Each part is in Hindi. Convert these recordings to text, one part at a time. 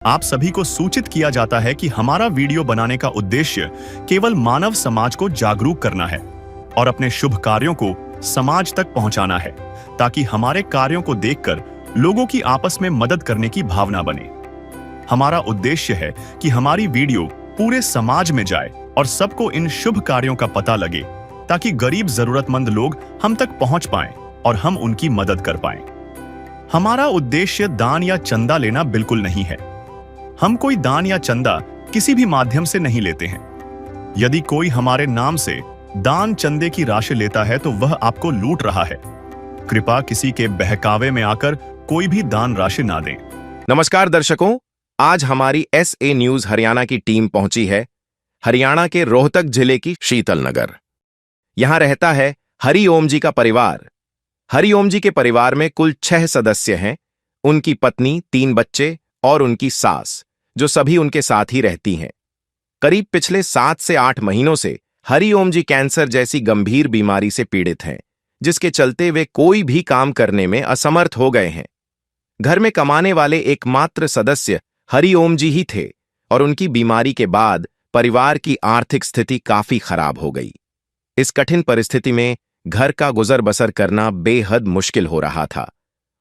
आप सभी को सूचित किया जाता है कि हमारा वीडियो बनाने का उद्देश्य केवल मानव समाज को जागरूक करना है और अपने शुभ कार्यों को समाज तक पहुंचाना है, ताकि हमारे कार्यों को देखकर लोगों की आपस में मदद करने की भावना बने। हमारा उद्देश्य है कि हमारी वीडियो पूरे समाज में जाए और सबको इन शुभ कार्यों का पता लगे, ताकि गरीब जरूरतमंद लोग हम तक पहुंच पाएं और हम उनकी मदद कर पाएं। हमारा उद्देश्य दान या चंदा लेना बिल्कुल नहीं है। हम कोई दान या चंदा किसी भी माध्यम से नहीं लेते हैं। यदि कोई हमारे नाम से दान चंदे की राशि लेता है तो वह आपको लूट रहा है। कृपया किसी के बहकावे में आकर कोई भी दान राशि ना दें। नमस्कार दर्शकों, आज हमारी SA न्यूज हरियाणा की टीम पहुंची है हरियाणा के रोहतक जिले की शीतल नगर। यहां रहता है हरि ओम जी का परिवार। हरि ओम जी के परिवार में कुल 6 सदस्य हैं। उनकी पत्नी, 3 बच्चे और उनकी सास, जो सभी उनके साथ ही रहती हैं। करीब पिछले 7 से 8 महीनों से हरि ओम जी कैंसर जैसी गंभीर बीमारी से पीड़ित हैं, जिसके चलते वे कोई भी काम करने में असमर्थ हो गए हैं। घर में कमाने वाले एकमात्र सदस्य हरि ओम जी ही थे और उनकी बीमारी के बाद परिवार की आर्थिक स्थिति काफी खराब हो गई। इस कठिन परिस्थिति में घर का गुजर बसर करना बेहद मुश्किल हो रहा था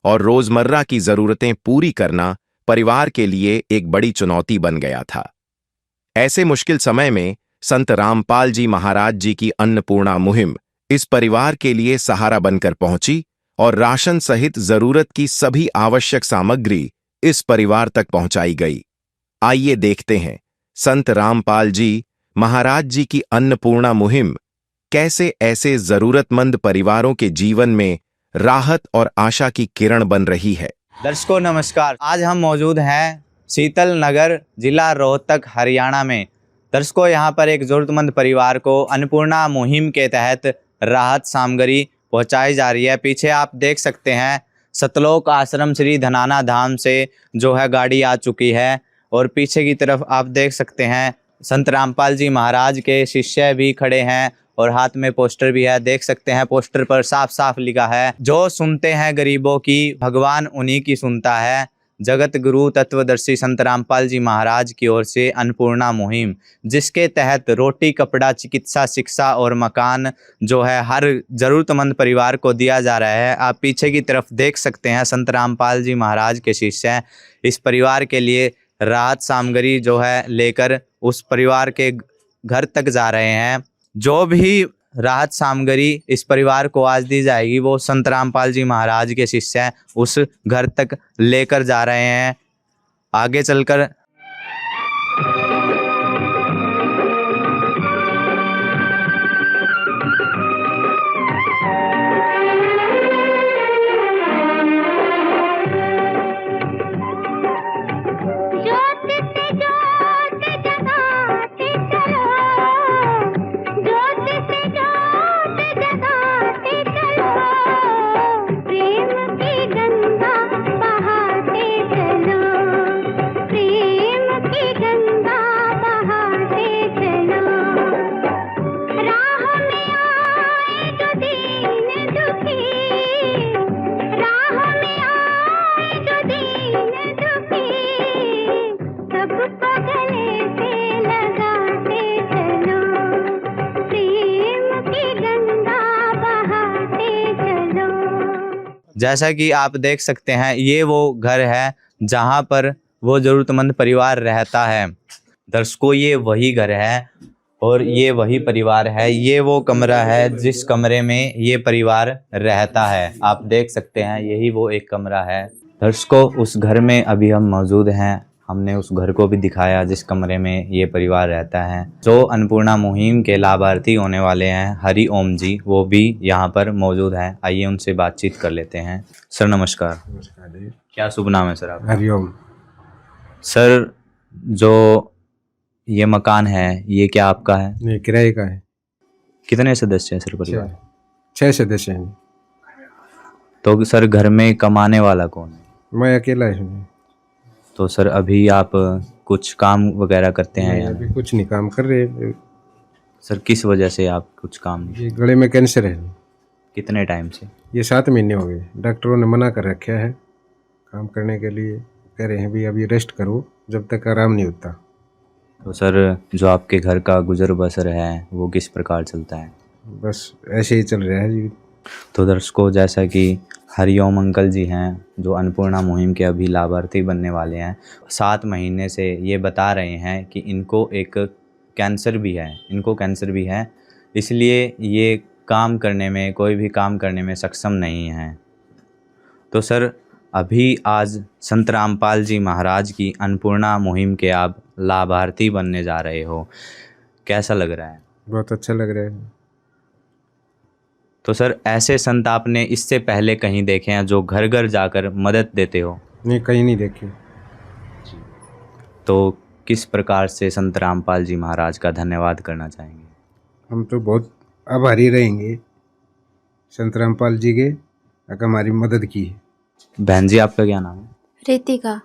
और रोजमर्रा की जरूरतें पूरी करना परिवार के लिए एक बड़ी चुनौती बन गया था। ऐसे मुश्किल समय में संत रामपाल जी महाराज जी की अन्नपूर्णा मुहिम इस परिवार के लिए सहारा बनकर पहुंची और राशन सहित जरूरत की सभी आवश्यक सामग्री इस परिवार तक पहुंचाई गई। आइए देखते हैं संत रामपाल जी महाराज जी की अन्नपूर्णा मुहिम कैसे ऐसे जरूरतमंद परिवारों के जीवन में राहत और आशा की किरण बन रही है। दर्शकों नमस्कार, आज हम मौजूद हैं शीतल नगर, जिला रोहतक, हरियाणा में। दर्शकों, यहाँ पर एक ज़रूरतमंद परिवार को अन्नपूर्णा मुहिम के तहत राहत सामग्री पहुँचाई जा रही है। पीछे आप देख सकते हैं सतलोक आश्रम श्री धनाना धाम से जो है गाड़ी आ चुकी है और पीछे की तरफ आप देख सकते हैं संत रामपाल जी महाराज के शिष्य भी खड़े हैं और हाथ में पोस्टर भी है। देख सकते हैं पोस्टर पर साफ साफ लिखा है, जो सुनते हैं गरीबों की, भगवान उन्हीं की सुनता है। जगत गुरु तत्वदर्शी संत रामपाल जी महाराज की ओर से अन्नपूर्णा मुहिम, जिसके तहत रोटी, कपड़ा, चिकित्सा, शिक्षा और मकान जो है हर जरूरतमंद परिवार को दिया जा रहा है। आप पीछे की तरफ देख सकते हैं संत रामपाल जी महाराज के शिष्य इस परिवार के लिए राहत सामग्री जो है लेकर उस परिवार के घर तक जा रहे हैं। जो भी राहत सामग्री इस परिवार को आज दी जाएगी वो संत रामपाल जी महाराज के शिष्य उस घर तक लेकर जा रहे हैं। आगे चलकर जैसा कि आप देख सकते हैं ये वो घर है जहां पर वो ज़रूरतमंद परिवार रहता है। दर्शकों, ये वही घर है और ये वही परिवार है। ये वो कमरा है जिस कमरे में ये परिवार रहता है। आप देख सकते हैं यही वो एक कमरा है। दर्शकों, उस घर में अभी हम मौजूद हैं। हमने उस घर को भी दिखाया जिस कमरे में ये परिवार रहता है। जो अन्नपूर्णा मुहिम के लाभार्थी होने वाले हैं हरि ओम जी, वो भी यहाँ पर मौजूद हैं। आइए उनसे बातचीत कर लेते हैं। सर नमस्कार। नमस्कार जी। क्या शुभ नाम है सर आपका? हरि ओम। सर, जो ये मकान है ये क्या आपका है? ये किराए का है। कितने सदस्य हैं सर परिवार? 6 सदस्य हैं। तो सर घर में कमाने वाला कौन है? मैं अकेला हूँ। तो सर अभी आप कुछ काम वगैरह करते हैं या अभी कुछ नहीं काम कर रहे। सर किस वजह से आप कुछ काम नहीं? ये गले में कैंसर है। कितने टाइम से? ये 7 महीने हो गए। डॉक्टरों ने मना कर रखा है काम करने के लिए। कह रहे हैं भी अभी रेस्ट करो जब तक आराम नहीं होता। तो सर जो आपके घर का गुजर बसर है वो किस प्रकार चलता है? बस ऐसे ही चल रहा है जी। तो दर्शकों, जैसा कि हरिओम अंकल जी हैं जो अन्नपूर्णा मुहिम के अभी लाभार्थी बनने वाले हैं, 7 महीने से ये बता रहे हैं कि इनको कैंसर भी है, इसलिए ये कोई भी काम करने में सक्षम नहीं हैं। तो सर अभी आज संत रामपाल जी महाराज की अन्नपूर्णा मुहिम के आप लाभार्थी बनने जा रहे हो, कैसा लग रहा है? बहुत अच्छा लग रहा है। तो सर ऐसे संत आपने इससे पहले कहीं देखे हैं जो घर घर जाकर मदद देते हो? नहीं, कहीं नहीं देखी। तो किस प्रकार से संत रामपाल जी महाराज का धन्यवाद करना चाहेंगे? हम तो बहुत आभारी रहेंगे संत रामपाल जी के, अगर हमारी मदद की है। बहन जी, आपका क्या नाम है? रितिका,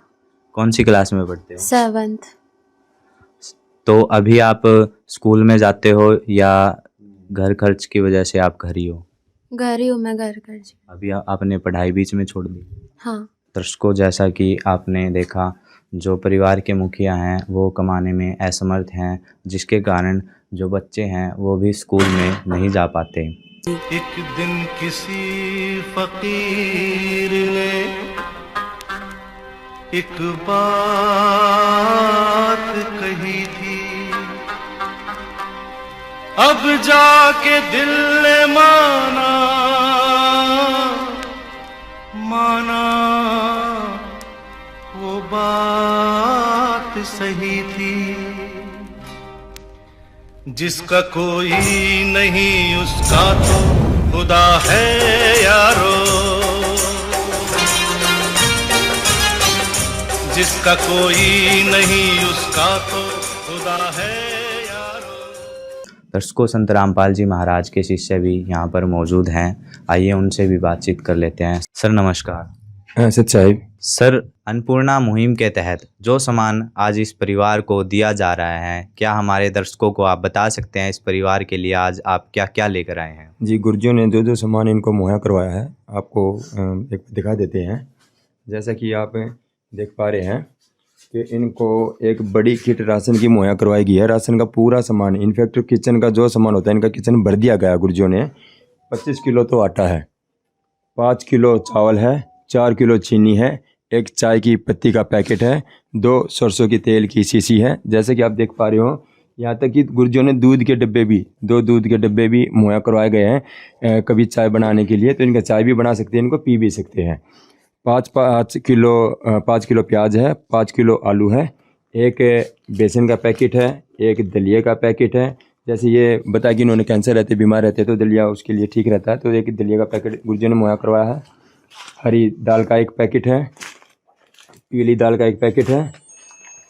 कौन सी क्लास में पढ़ते हो? 7th। तो अभी आप स्कूल में जाते हो या घर खर्च की वजह से आप घर ही हो? घर ही हूँ मैं, घर कर जी। अभी आपने पढ़ाई बीच में छोड़ दी? हाँ। दर्शकों, जैसा कि आपने देखा, जो परिवार के मुखिया हैं वो कमाने में असमर्थ हैं, जिसके कारण जो बच्चे हैं वो भी स्कूल में नहीं जा पाते। एक दिन किसी फकीर ने एक बात कही थी, अब जाके दिल ने माना वो बात सही थी। जिसका कोई नहीं उसका तो खुदा है यारो, जिसका कोई नहीं उसका तो खुदा है यारो। दर्शकों, संत रामपाल जी महाराज के शिष्य भी यहाँ पर मौजूद हैं, आइए उनसे भी बातचीत कर लेते हैं। सर नमस्कार। सच्चाई। सर, अन्नपूर्णा मुहिम के तहत जो सामान आज इस परिवार को दिया जा रहा है, क्या हमारे दर्शकों को आप बता सकते हैं इस परिवार के लिए आज आप क्या क्या लेकर आए हैं? जी, गुरुजियों ने जो जो सामान इनको मुहैया करवाया है आपको एक दिखा देते हैं। जैसा कि आप देख पा रहे हैं कि इनको एक बड़ी किट राशन की मुहैया करवाई गई है। राशन का पूरा सामान, इनफैक्ट किचन का जो सामान होता है इनका किचन भर दिया गया गुरुजियों ने। 25 किलो तो आटा है, 5 किलो चावल है, 4 किलो चीनी है, एक चाय की पत्ती का पैकेट है, 2 सरसों की तेल की शीशी है। जैसे कि आप देख पा रहे हो, यहाँ तक कि गुरुजियों ने दूध के डब्बे भी 2 दूध के डब्बे भी मुहैया करवाए गए हैं कभी चाय बनाने के लिए, तो इनका चाय भी बना सकते हैं, इनको पी भी सकते हैं। 5 किलो प्याज है, 5 किलो आलू है, एक बेसन का पैकेट है, एक दलिया का पैकेट है। जैसे ये बताया कि इन्होंने कैंसर रहते, बीमार रहते, तो दलिया उसके लिए ठीक रहता है, तो एक दलिया का पैकेट गुरुजियों ने मुहैया करवाया है। हरी दाल का एक पैकेट है, पीली दाल का एक पैकेट है,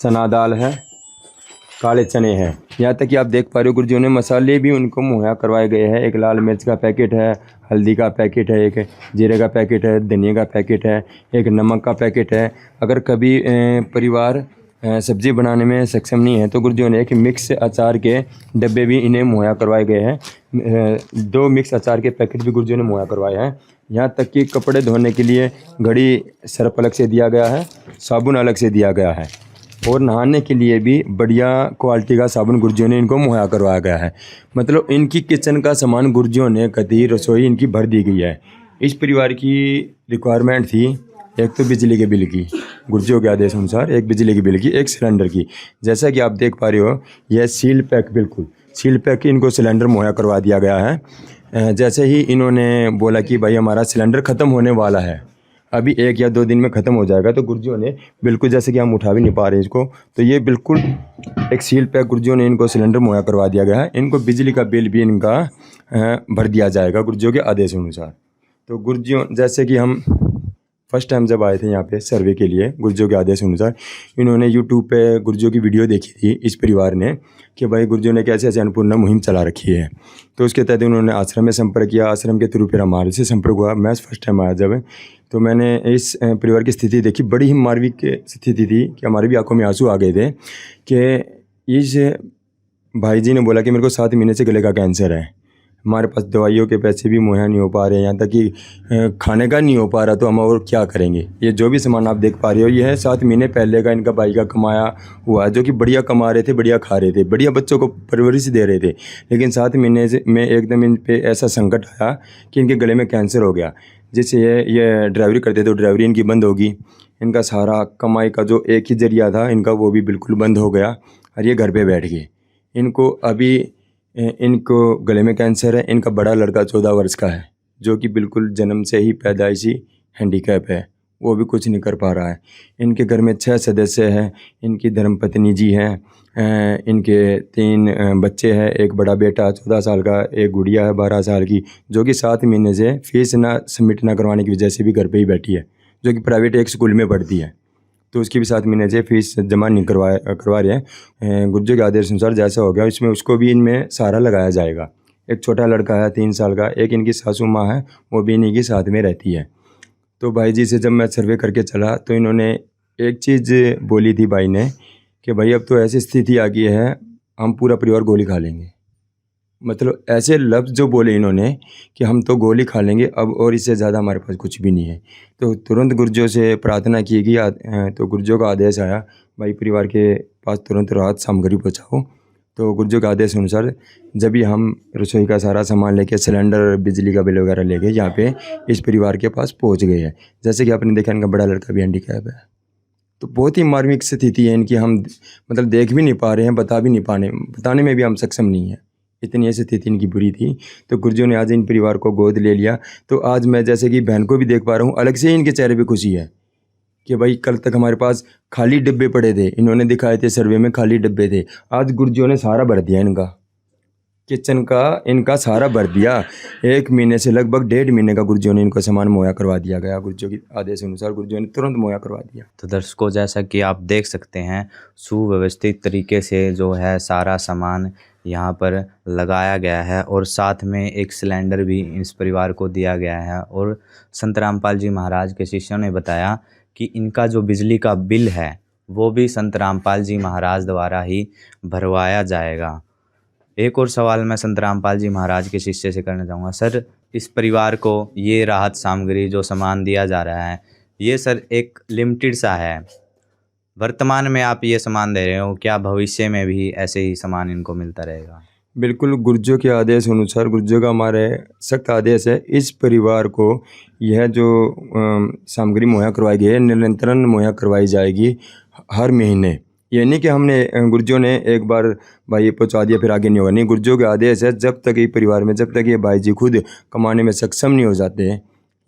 चना दाल है, काले चने हैं। यहाँ तक कि आप देख पा रहे हो गुरुजियों ने मसाले भी उनको मुहैया करवाए गए हैं। एक लाल मिर्च का पैकेट है, हल्दी का पैकेट है, एक जीरे का पैकेट है, धनिया का पैकेट है, एक नमक का पैकेट है। अगर कभी परिवार सब्ज़ी बनाने में सक्षम नहीं है तो गुरुजियों ने एक मिक्स अचार के डब्बे भी इन्हें मुहैया करवाए गए हैं। 2 मिक्स अचार के पैकेट भी गुरुजियों ने मुहैया करवाए हैं। यहाँ तक कि कपड़े धोने के लिए घड़ी सर्फ अलग से दिया गया है, साबुन अलग से दिया गया है, और नहाने के लिए भी बढ़िया क्वालिटी का साबुन गुरुजियों ने इनको मुहैया करवाया गया है। मतलब इनकी किचन का सामान गुरुजियों ने गद्दी रसोई इनकी भर दी गई है। इस परिवार की रिक्वायरमेंट थी एक तो बिजली के बिल की, गुरुजियों के आदेश अनुसार एक बिजली के बिल की, एक सिलेंडर की। जैसा कि आप देख पा रहे हो, यह सील पैक, बिल्कुल सील पैक इनको सिलेंडर मुहैया करवा दिया गया है। जैसे ही इन्होंने बोला कि भाई हमारा सिलेंडर ख़त्म होने वाला है, अभी 1 या 2 दिन में ख़त्म हो जाएगा, तो गुरुजियों ने बिल्कुल, जैसे कि हम उठा भी नहीं पा रहे इसको, तो ये बिल्कुल एक सील पैक गुरुजियों ने इनको सिलेंडर मुहैया करवा दिया गया है। इनको बिजली का बिल भी इनका भर दिया जाएगा गुरुजियों के आदेश अनुसार। तो गुरुजियों, जैसे कि हम फर्स्ट टाइम जब आए थे यहाँ पे सर्वे के लिए, गुरुजियों के आदेश अनुसार इन्होंने यूट्यूब पे गुरुजियों की वीडियो देखी थी इस परिवार ने कि भाई गुरुजियों ने कैसे ऐसे अन्नपूर्णा मुहिम चला रखी है। तो उसके तहत उन्होंने आश्रम में संपर्क किया, आश्रम के थ्रू फिर हमारे से संपर्क हुआ। मैं फर्स्ट टाइम आया जब, तो मैंने इस परिवार की स्थिति देखी, बड़ी ही मार्मिक स्थिति थी कि हमारी भी आंखों में आंसू आ गए थे कि इस भाई जी ने बोला कि मेरे को 7 महीने से गले का कैंसर है, हमारे पास दवाइयों के पैसे भी मुहैया नहीं हो पा रहे हैं, यहाँ तक कि खाने का नहीं हो पा रहा, तो हम और क्या करेंगे। ये जो भी सामान आप देख पा रहे हो ये है 7 महीने पहले का इनका भाई का कमाया हुआ, जो कि बढ़िया कमा रहे थे, बढ़िया खा रहे थे, बढ़िया बच्चों को परवरिश दे रहे थे। लेकिन 7 महीने में एकदम इन पे ऐसा संकट आया कि इनके गले में कैंसर हो गया, जिससे ये ड्राइवरी करते थे तो ड्राइवरी इनकी बंद होगी। इनका सारा कमाई का जो एक ही जरिया था इनका वो भी बिल्कुल बंद हो गया और ये घर पे बैठ गए। इनको गले में कैंसर है। इनका बड़ा लड़का 14 वर्ष का है, जो कि बिल्कुल जन्म से ही पैदाइशी हैंडीकैप है, वो भी कुछ नहीं कर पा रहा है। इनके घर में 6 सदस्य हैं। इनकी धर्मपत्नी जी हैं, इनके 3 बच्चे हैं, एक बड़ा बेटा 14 साल का, एक गुड़िया है 12 साल की, जो कि 7 महीने से फीस ना सबमिट ना करवाने की वजह से भी घर पे ही बैठी है, जो कि प्राइवेट एक स्कूल में पढ़ती है, तो उसकी भी 7 महीने से फीस जमा नहीं करवा रहे हैं। गुर्जर के आदेश अनुसार जैसा हो गया इसमें उसको भी इनमें सहारा लगाया जाएगा। एक छोटा लड़का है 3 साल का, एक इनकी सासू माँ है, वो भी इन्हीं के साथ में रहती है। तो भाई जी से जब मैं सर्वे करके चला तो इन्होंने एक चीज़ बोली थी भाई ने कि भाई अब तो ऐसी स्थिति आ गई है, हम पूरा परिवार गोली खा लेंगे। मतलब ऐसे लफ्ज़ जो बोले इन्होंने कि हम तो गोली खा लेंगे अब, और इससे ज़्यादा हमारे पास कुछ भी नहीं है। तो तुरंत गुर्जों से प्रार्थना की गई, तो गुर्जों का आदेश आया भाई परिवार के पास तुरंत राहत सामग्री पहुँचाओ। तो गुर्जों के आदेश अनुसार जब भी हम रसोई का सारा सामान लेके, सिलेंडर, बिजली का बिल वगैरह लेके यहाँ पे इस परिवार के पास पहुँच गए हैं। जैसे कि आपने देखा इनका बड़ा लड़का भी हैंडीकैप है, तो बहुत ही मार्मिक स्थिति है इनकी। हम मतलब देख भी नहीं पा रहे हैं, बताने में भी हम सक्षम नहीं है, इतनी ऐसी स्थिति इनकी बुरी थी। तो गुर्जों ने आज इन परिवार को गोद ले लिया। तो आज मैं जैसे कि बहन को भी देख पा रहा हूँ, अलग से ही इनके चेहरे पे खुशी है कि भाई कल तक हमारे पास खाली डिब्बे पड़े थे, इन्होंने दिखाए थे सर्वे में खाली डिब्बे थे, आज गुर्जों ने सारा भर दिया। इनका किचन का इनका सारा भर दिया। 1 महीने से लगभग 1.5 महीने का गुर्जों ने इनको सामान मुहैया करवा दिया गया। गुर्जों के आदेश अनुसार गुर्जों ने तुरंत मुहैया करवा दिया। तो दर्शकों, जैसा कि आप देख सकते हैं सुव्यवस्थित तरीके से जो है सारा सामान यहाँ पर लगाया गया है, और साथ में एक सिलेंडर भी इस परिवार को दिया गया है। और संत रामपाल जी महाराज के शिष्यों ने बताया कि इनका जो बिजली का बिल है वो भी संत रामपाल जी महाराज द्वारा ही भरवाया जाएगा। एक और सवाल मैं संत रामपाल जी महाराज के शिष्य से करना चाहूँगा। सर, इस परिवार को ये राहत सामग्री जो सामान दिया जा रहा है ये सर एक लिमिटेड सा है, वर्तमान में आप ये सामान दे रहे हो, क्या भविष्य में भी ऐसे ही सामान इनको मिलता रहेगा? बिल्कुल, गुर्जों के आदेश अनुसार, गुर्जों का हमारे सख्त आदेश है, इस परिवार को यह जो सामग्री मुहैया करवाई गई है निरंतरन मुहैया करवाई जाएगी हर महीने। ये नहीं कि हमने गुर्जों ने एक बार भाई पहुँचा दिया फिर आगे नहीं होगा, नहीं, गुर्जों के आदेश है जब तक ये परिवार में, जब तक ये भाई जी खुद कमाने में सक्षम नहीं हो जाते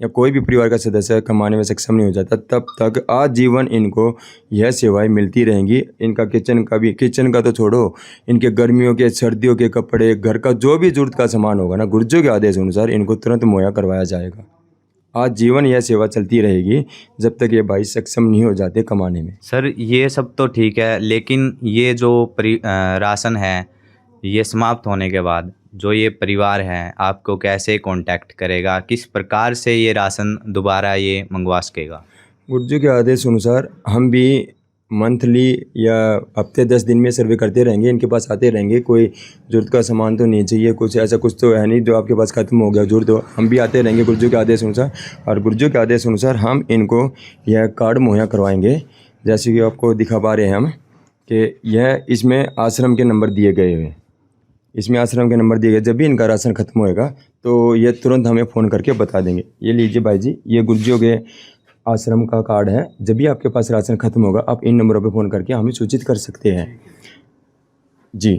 या कोई भी परिवार का सदस्य कमाने में सक्षम नहीं हो जाता, तब तक आजीवन इनको यह सेवाएं मिलती रहेंगी। इनका किचन का तो छोड़ो, इनके गर्मियों के, सर्दियों के कपड़े, घर का जो भी जरूरत का सामान होगा ना, गुर्जों के आदेश अनुसार इनको तुरंत मुहैया करवाया जाएगा। आज जीवन यह सेवा चलती रहेगी जब तक ये भाई सक्षम नहीं हो जाते कमाने में। सर, ये सब तो ठीक है, लेकिन ये जो राशन है ये समाप्त होने के बाद जो ये परिवार है आपको कैसे कांटेक्ट करेगा, किस प्रकार से ये राशन दोबारा ये मंगवा सकेगा? गुर्जों के आदेश अनुसार हम भी मंथली या हफ्ते 10 दिन में सर्वे करते रहेंगे, इनके पास आते रहेंगे। कोई ज़रूरत का सामान तो नहीं चाहिए, कुछ ऐसा कुछ तो है नहीं जो आपके पास ख़त्म हो गया ज़रूरत, तो हम भी आते रहेंगे गुर्जों के आदेश अनुसार। और गुर्जों के आदेश अनुसार हम इनको यह कार्ड मुहैया करवाएंगे, जैसे कि आपको दिखा पा रहे हैं हम कि यह इसमें आश्रम के नंबर दिए गए हैं, इसमें आश्रम के नंबर दिए गए। जब भी इनका राशन ख़त्म होएगा तो ये तुरंत हमें फ़ोन करके बता देंगे। ये लीजिए भाई जी, ये गुर्जों के आश्रम का कार्ड है। जब भी आपके पास राशन खत्म होगा आप इन नंबरों पे फ़ोन करके हमें सूचित कर सकते हैं जी।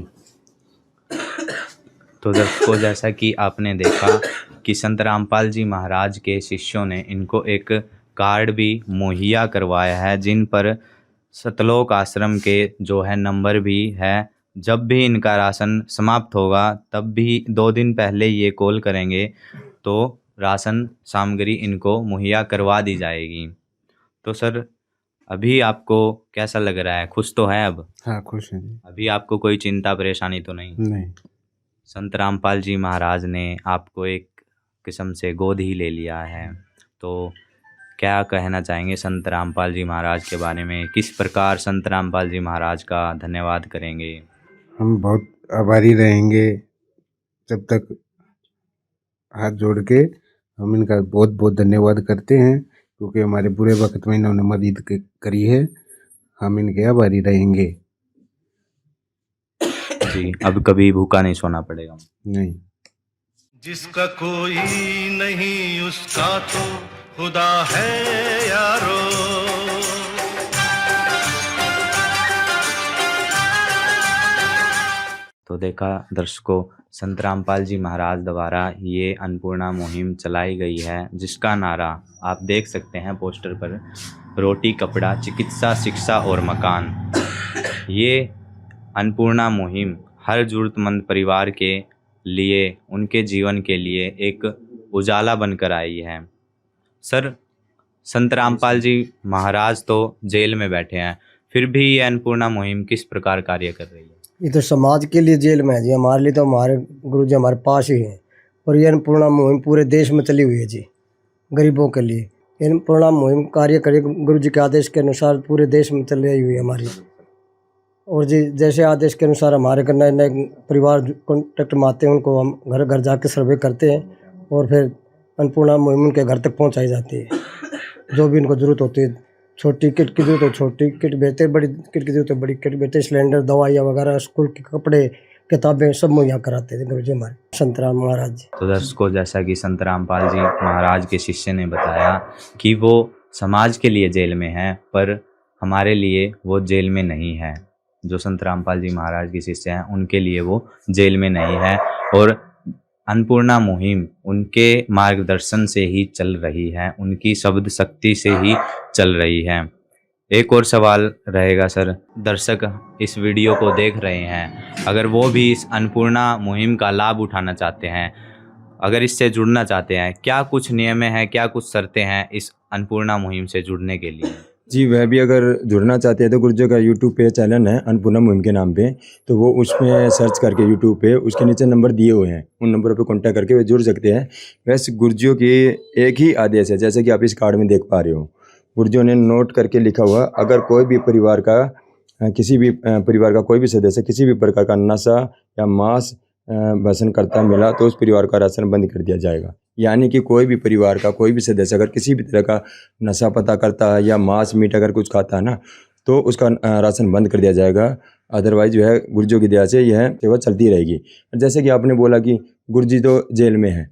तो दोस्तों, जैसा कि आपने देखा कि संत रामपाल जी महाराज के शिष्यों ने इनको एक कार्ड भी मुहैया करवाया है, जिन पर सतलोक आश्रम के जो है नंबर भी है। जब भी इनका राशन समाप्त होगा तब भी 2 दिन पहले ये कॉल करेंगे तो राशन सामग्री इनको मुहैया करवा दी जाएगी। तो सर, अभी आपको कैसा लग रहा है? खुश तो है अब? हाँ, खुश हैं जी। अभी आपको कोई चिंता परेशानी तो नहीं? नहीं। संत रामपाल जी महाराज ने आपको एक किस्म से गोद ही ले लिया है, तो क्या कहना चाहेंगे संत रामपाल जी महाराज के बारे में? किस प्रकार संत रामपाल जी महाराज का धन्यवाद करेंगे? हम बहुत आभारी रहेंगे जब तक हाथ जोड़ के हम इनका बहुत बहुत धन्यवाद करते हैं, क्योंकि हमारे बुरे वक्त में इन्होंने मदद करी है। हम इनके आभारी रहेंगे। जी, अब कभी भूखा नहीं सोना पड़ेगा। नहीं। जिसका कोई नहीं उसका तो खुदा है यारो। तो देखा दर्शकों, संत रामपाल जी महाराज द्वारा ये अन्नपूर्णा मुहिम चलाई गई है, जिसका नारा आप देख सकते हैं पोस्टर पर, रोटी कपड़ा चिकित्सा शिक्षा और मकान। ये अन्नपूर्णा मुहिम हर ज़रूरतमंद परिवार के लिए, उनके जीवन के लिए एक उजाला बनकर आई है। सर, संत रामपाल जी महाराज तो जेल में बैठे हैं, फिर भी ये अन्नपूर्णा मुहिम किस प्रकार कार्य कर रही है? ये तो समाज के लिए जेल में है जी, हमारे लिए तो हमारे गुरु जी हमारे पास ही हैं। और ये अन्नपूर्णा मुहिम पूरे देश में चली हुई है जी, गरीबों के लिए। ये अन्नपूर्णा मुहिम कार्य करे गुरु जी के आदेश के अनुसार पूरे देश में चल रही हुई है हमारी। और जी जैसे आदेश के अनुसार हमारे घर नए नए परिवार कॉन्टेक्ट में आते हैं, उनको हम घर घर जाके सर्वे करते हैं और फिर अन्नपूर्णा मुहिम उनके घर तक पहुँचाई जाती है। जो भी इनको ज़रूरत होती है, छोटी किट की जरूरत हो छोटी किट बेचते, बड़ी किट की जरूरत हो बड़ी किट बेचते, सिलेंडर दवाइयाँ वगैरह स्कूल के कपड़े किताबें सब मुहैया कराते थे गुरु जी हमारे संत राम महाराज जी। तो दर्शकों, जैसा कि संत रामपाल जी महाराज के शिष्य ने बताया कि वो समाज के लिए जेल में हैं, पर हमारे लिए वो जेल में नहीं है। जो संत रामपाल जी महाराज के शिष्य हैं उनके लिए वो जेल में नहीं है, और अन्नपूर्णा मुहिम उनके मार्गदर्शन से ही चल रही है, उनकी शब्द शक्ति से ही चल रही है। एक और सवाल रहेगा सर, दर्शक इस वीडियो को देख रहे हैं, अगर वो भी इस अन्नपूर्णा मुहिम का लाभ उठाना चाहते हैं, अगर इससे जुड़ना चाहते हैं, क्या कुछ नियम हैं, क्या कुछ शर्तें हैं इस अन्नपूर्णा मुहिम से जुड़ने के लिए? जी, वह भी अगर जुड़ना चाहते हैं तो गुरु जी का यूट्यूब पे चैनल है अन्नपूर्णा मुहिम के नाम पे, तो वो उसमें सर्च करके यूट्यूब पे उसके नीचे नंबर दिए हुए हैं, उन नंबरों पे कांटेक्ट करके वे जुड़ सकते हैं। वैसे गुरु जी की एक ही आदेश है, जैसे कि आप इस कार्ड में देख पा रहे हो, गुरु जी ने नोट करके लिखा हुआ, अगर कोई भी परिवार का किसी भी परिवार का कोई भी सदस्य किसी भी प्रकार का नशा या मांस भक्षण करता मिला तो उस परिवार का राशन बंद कर दिया जाएगा। यानी कि कोई भी परिवार का कोई भी सदस्य अगर किसी भी तरह का नशा पता करता है या मांस मीट अगर कुछ खाता है ना, तो उसका राशन बंद कर दिया जाएगा। अदरवाइज जो है गुरु जी की दया से यह सेवा चलती रहेगी। जैसे कि आपने बोला कि गुरु जी तो जेल में है,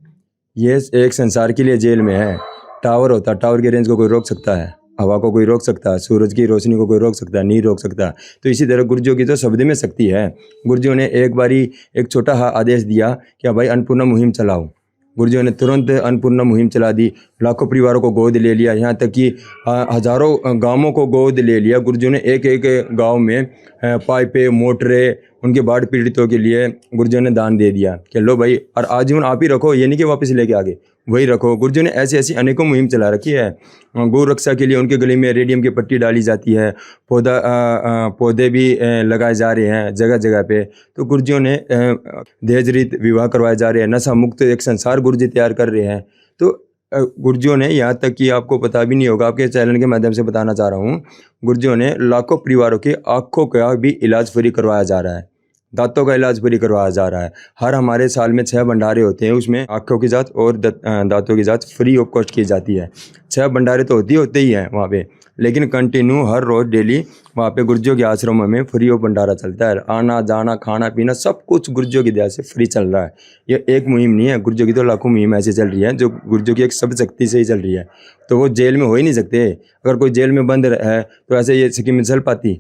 ये एक संसार के लिए जेल में है। टावर होता, टावर की रेंज को कोई रोक सकता है, हवा को कोई रोक सकता है, सूरज की रोशनी को कोई रोक सकता है, नहीं रोक सकता। तो इसी तरह गुरु जी की तो शब्द में शक्ति है। गुरु जी ने एक बारी एक छोटा आदेश दिया कि भाई अन्नपूर्णा मुहिम चलाओ, गुरु जी ने तुरंत अन्नपूर्णा मुहिम चला दी, लाखों परिवारों को गोद ले लिया, यहाँ तक कि हज़ारों गांवों को गोद ले लिया। गुरु जी ने एक एक गांव में पाइपें मोटरें उनके बाढ़ पीड़ितों के लिए गुरु जी ने दान दे दिया कि लो भाई, और आजीवन आप ही रखो, ये नहीं कि वापस लेके आगे वही रखो। गुरु जी ने ऐसी ऐसी अनेकों मुहिम चला रखी है। गौ रक्षा के लिए उनके गले में रेडियम की पट्टी डाली जाती है, पौधे भी लगाए जा रहे हैं जगह जगह पे। तो गुरु जी ने दहेज रहित विवाह करवाए जा रहे हैं, नशा मुक्त एक संसार गुरु जी तैयार कर रहे हैं। तो गुरु जी ने, यहाँ तक कि आपको पता भी नहीं होगा, आपके चैनल के माध्यम से बताना चाह रहा हूँ, गुरु जी ने लाखों परिवारों के आँखों का भी इलाज फ्री करवाया जा रहा है, दांतों का इलाज फ्री करवाया जा रहा है। हर हमारे साल में 6 भंडारे होते हैं, उसमें आँखों की जांच और दांतों की जांच फ्री ऑफ कॉस्ट की जाती है। 6 भंडारे तो होते ही हैं वहाँ पे, लेकिन कंटिन्यू हर रोज़ डेली वहाँ पे गुरु जी के आश्रम में फ्री ऑफ भंडारा चलता है। आना जाना खाना पीना सब कुछ गुरु जी की दया से फ्री चल रहा है। ये एक मुहिम नहीं है, गुरु जी की तो लाखों मुहिम ऐसे चल रही है जो गुरु जी की एक शब्द शक्ति से ही चल रही है। तो वो जेल में हो ही नहीं सकते। अगर कोई जेल में बंद है तो ऐसे ये स्कीम चल पाती,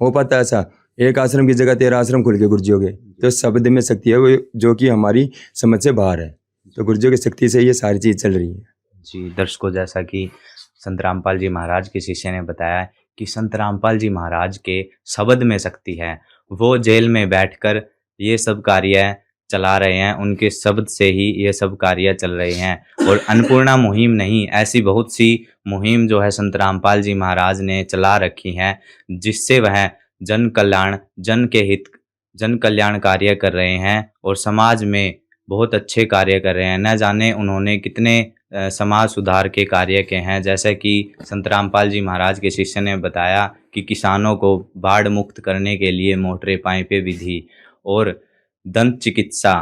हो पाता है ऐसा? एक आश्रम की जगह 13 आश्रम खुल के गुरु जी हो गए। तो शब्द में शक्ति है वो, जो कि हमारी समझ से बाहर है। तो गुरु जी की शक्ति से ये सारी चीज़ चल रही है। जी दर्शकों, जैसा कि संत रामपाल जी महाराज के शिष्य ने बताया कि संत रामपाल जी महाराज के शब्द में शक्ति है। वो जेल में बैठकर ये सब कार्य चला रहे हैं, उनके शब्द से ही ये सब कार्य चल रहे हैं। और अन्नपूर्णा मुहिम नहीं, ऐसी बहुत सी मुहिम जो है संत रामपाल जी महाराज ने चला रखी हैं, जिससे वह जन कल्याण कार्य कर रहे हैं और समाज में बहुत अच्छे कार्य कर रहे हैं। न जाने उन्होंने कितने समाज सुधार के कार्य के हैं। जैसे कि संत रामपाल जी महाराज के शिष्य ने बताया कि किसानों को बाढ़ मुक्त करने के लिए मोटरें पाइपें विधि और दंत चिकित्सा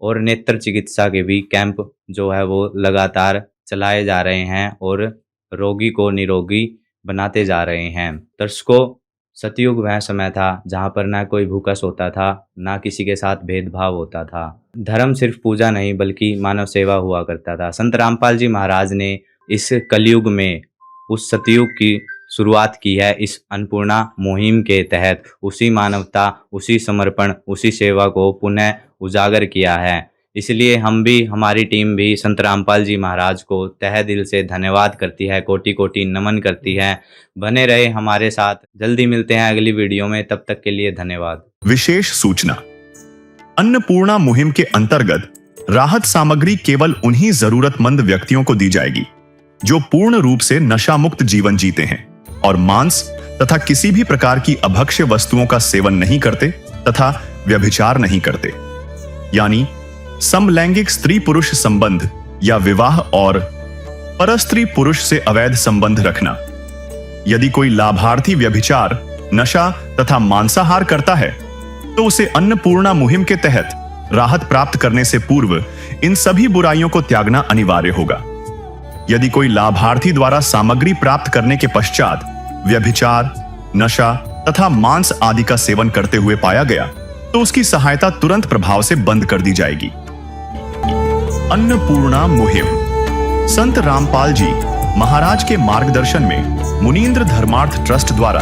और नेत्र चिकित्सा के भी कैंप जो है वो लगातार चलाए जा रहे हैं और रोगी को निरोगी बनाते जा रहे हैं। दर्शकों, सतयुग वह समय था जहाँ पर ना कोई भूखा सोता था, ना किसी के साथ भेदभाव होता था। धर्म सिर्फ पूजा नहीं बल्कि मानव सेवा हुआ करता था। संत रामपाल जी महाराज ने इस कलयुग में उस सतयुग की शुरुआत की है इस अन्नपूर्णा मुहिम के तहत। उसी मानवता, उसी समर्पण, उसी सेवा को पुनः उजागर किया है। इसलिए हम भी, हमारी टीम भी संत रामपाल जी महाराज को तहे दिल से धन्यवाद करती है, कोटि कोटि नमन करती है। बने रहे हमारे साथ, जल्दी मिलते हैं अगली वीडियो में, तब तक के लिए धन्यवाद। विशेष सूचना, अन्नपूर्णा मुहिम के अंतर्गत राहत सामग्री केवल उन्हीं जरूरतमंद व्यक्तियों को दी जाएगी जो पूर्ण रूप से नशा मुक्त जीवन जीते हैं और मांस तथा किसी भी प्रकार की अभक्ष्य वस्तुओं का सेवन नहीं करते तथा व्यभिचार नहीं करते, यानी समलैंगिक स्त्री पुरुष संबंध या विवाह और परस्त्री पुरुष से अवैध संबंध रखना। यदि कोई लाभार्थी व्यभिचार, नशा तथा मांसाहार करता है तो उसे अन्नपूर्णा मुहिम के तहत राहत प्राप्त करने से पूर्व इन सभी बुराइयों को त्यागना अनिवार्य होगा। यदि कोई लाभार्थी द्वारा सामग्री प्राप्त करने के पश्चात व्यभिचार, नशा तथा मांस आदि का सेवन करते हुए पाया गया तो उसकी सहायता तुरंत प्रभाव से बंद कर दी जाएगी। अन्नपूर्णा मुहिम संत रामपाल जी महाराज के मार्गदर्शन में मुनींद्र धर्मार्थ ट्रस्ट द्वारा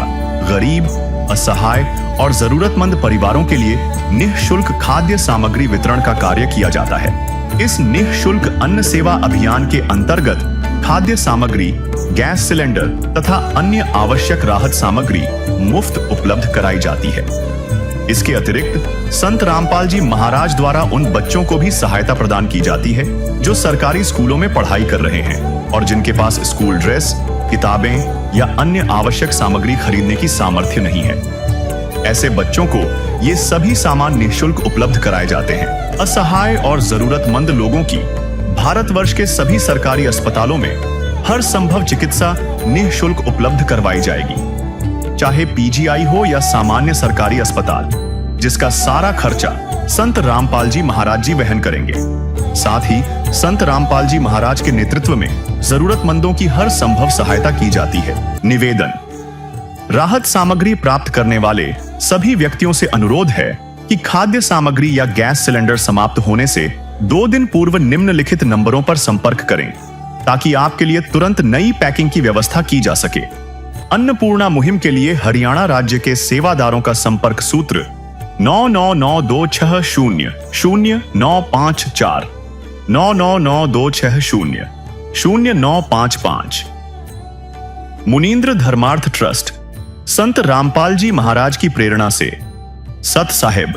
गरीब, असहाय और जरूरतमंद परिवारों के लिए निःशुल्क खाद्य सामग्री वितरण का कार्य किया जाता है। इस निःशुल्क अन्न सेवा अभियान के अंतर्गत खाद्य सामग्री, गैस सिलेंडर तथा अन्य आवश्यक राहत सामग्री मुफ्त उपलब्ध कराई जाती है। इसके अतिरिक्त संत रामपाल जी महाराज द्वारा उन बच्चों को भी सहायता प्रदान की जाती है जो सरकारी स्कूलों में पढ़ाई कर रहे हैं और जिनके पास स्कूल ड्रेस, किताबें या अन्य आवश्यक सामग्री खरीदने की सामर्थ्य नहीं है। ऐसे बच्चों को ये सभी सामान निःशुल्क उपलब्ध कराए जाते हैं। असहाय और जरूरतमंद लोगों की भारतवर्ष के सभी सरकारी अस्पतालों में हर संभव चिकित्सा निःशुल्क उपलब्ध करवाई जाएगी, चाहे पीजीआई हो या सामान्य सरकारी अस्पताल, जिसका सारा खर्चा संत रामपाल जी महाराज जी वहन करेंगे। साथ ही संत रामपाल जी महाराज के नेतृत्व में जरूरतमंदों की हर संभव सहायता की जाती है। निवेदन, राहत सामग्री प्राप्त करने वाले सभी व्यक्तियों से अनुरोध है कि खाद्य सामग्री या गैस सिलेंडर समाप्त होने से 2 दिन पूर्व निम्नलिखित नंबरों पर संपर्क करें ताकि आपके लिए तुरंत नई पैकिंग की व्यवस्था की जा सके। अन्नपूर्णा मुहिम के लिए हरियाणा राज्य के सेवादारों का संपर्क सूत्र 9992600954 9992600955। मुनींद्र धर्मार्थ ट्रस्ट संत रामपाल जी महाराज की प्रेरणा से सत साहिब